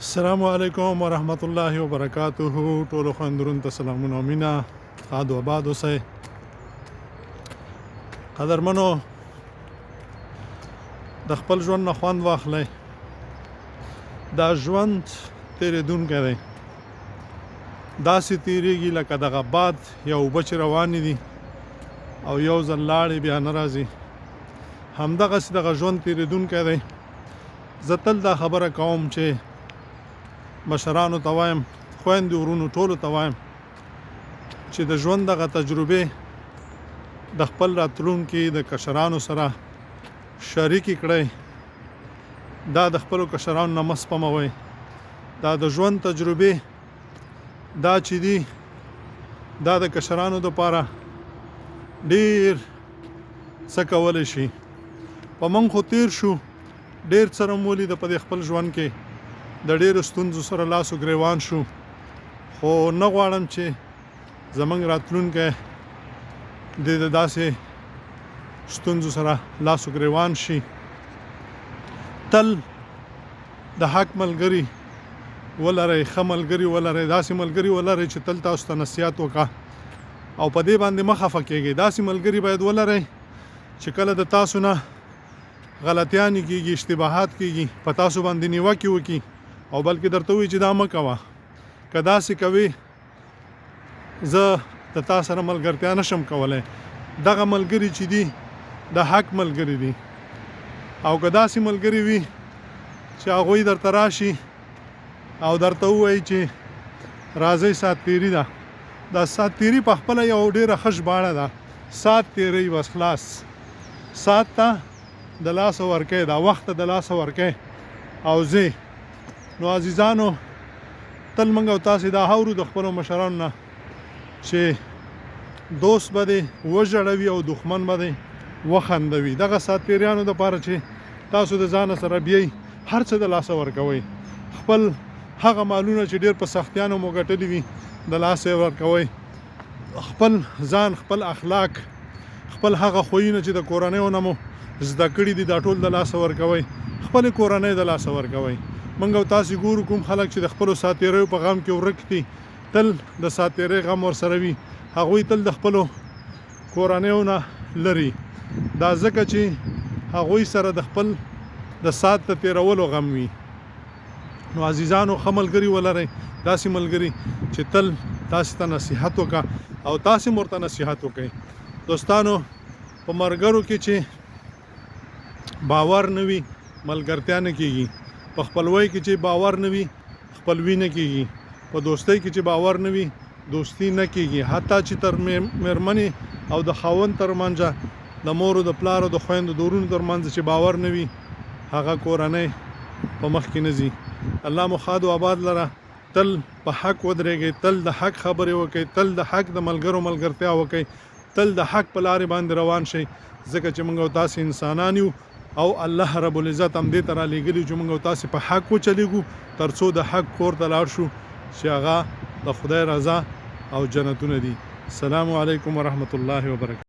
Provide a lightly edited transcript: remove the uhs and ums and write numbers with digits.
السلام علیکم ورحمت الله وبرکاته. ټولو خویندرونو ته سلامونه او مینه. ښاد و آباد اوسئ. قدرمنو، د خپل ژوند نه خوند واخلئ. دا ژوند تېرېدونکی دی، داسې تېرېږي لکه دغه باد یا اوبه چې روانې دي او یو ځل لاړې بیا نه راځي. همدغسې دغه ژوند تېرېدونکی دی. زه تل دا خبره کوم چې مشرانو ته وایم، خویندې ورونو ټولو ته وایم چې د ژوند دغه تجربې د خپل راتلونکي د کشرانو سره شریکې کړئ. دا د خپلو کشرانو نه مه سپموئ. دا د ژوند تجربې دا چې دي دا د کشرانو دپاره ډېر څه کولی شي. په موږ خو تېر شو، ډېر څه رمولي د په دې خپل ژوند کې، د ډېرو ستونزو سره لاس و ګریوان شو، خو نه غواړم چې زموږ راتلونکی د داسې ستونزو سره لاس و ګریوان شي. تل د حق ملګري ولرئ، ښه ملګري ولرئ، داسې ملګري ولرئ چې تل تاسو ته نصیحت وکړه او په دې باندې مه خفه کېږئ. داسې ملګري باید ولرئ چې کله د تاسو نه غلطیانې کېږي، اشتباهات کېږي، په تاسو باندې نیوکې وکړي او بلکې درته ووایي چې دا مه کوه. که داسې کوې زه د تا سره ملګرتیا نشم کولی. دغه ملګري چې دي د حق ملګري دي. او که داسې ملګري وي چې هغوی درته راشي او درته ووایي چې راځئ سات تېري ده، دا سات تېري په خپله یو ډېره ښه ژباړه ده. سات تېرئ بس خلاص. سات ته د لاسه ورکئ، دا وخت ته د لاسه ورکئ او ځئ. نو عزیزانو، تل موږ او تاسې دا اورو د خپلو مشرانو نه چې دوست به دې وژړوي او دښمن به دې وخندوي. دغه سات تېریانو دپاره چې تاسو د ځانه سره بیئ، هر څه د لاسه ورکوئ. خپل هغه مالونه چې ډېر په سختیانو مو ګټلي وي د لاسه ورکوئ. خپل ځان، خپل اخلاق، خپل هغه خویونه چې د کورنیو نه مو زده کړي دي دا ټول د لاسه ورکوئ. خپلې کورنۍ د لاسه ورکوئ. موږ او تاسې ګورو کوم خلک چې د خپلو سات تېریو په غم کې ورک دي، تل د سات تېرۍ غم ورسره وي. هغوی تل د خپلو کورنیو نه لري. دا ځکه چې هغوی سره د خپل د سات د تېرولو غم وي. نو عزیزانو، ښه ملګري ولرئ، داسې ملګري چې تل تاسې ته نصیحت وکړه او تاسې هم ورته نصیحت وکړئ. دوستانو، په ملګرو کې چې باور نه وي ملګرتیا نه کېږي. په خپلوۍ کې چې باور نه وي خپلوي نه کېږي. په دوستۍ کې چې باور نه وي دوستي نه کېږي. حتی چې تر مېرمنې او د خاوند ترمنځ، د مور او د پلار او د خویندو د ورونو ترمنځ چې باور نه وي هغه کورنۍ په مخ کې نه ځي. الله مو ښاد و آباد لره. تل په حق ودرېږئ، تل د حق خبرې وکړئ، تل د حق د ملګرو ملګرتیا وکړئ، تل د حق په لارې باندې روان شئ. ځکه چې موږ او تاسې انسانان یو او الله رب العزت هم دې ته رالېږلي چې موږ او تاسې په حق وچلېږو تر څو د حق کور ته لاړ شو چې هغه د خدای رضا او جنتونه دي. السلام علیکم ورحمت الله وبرکاته.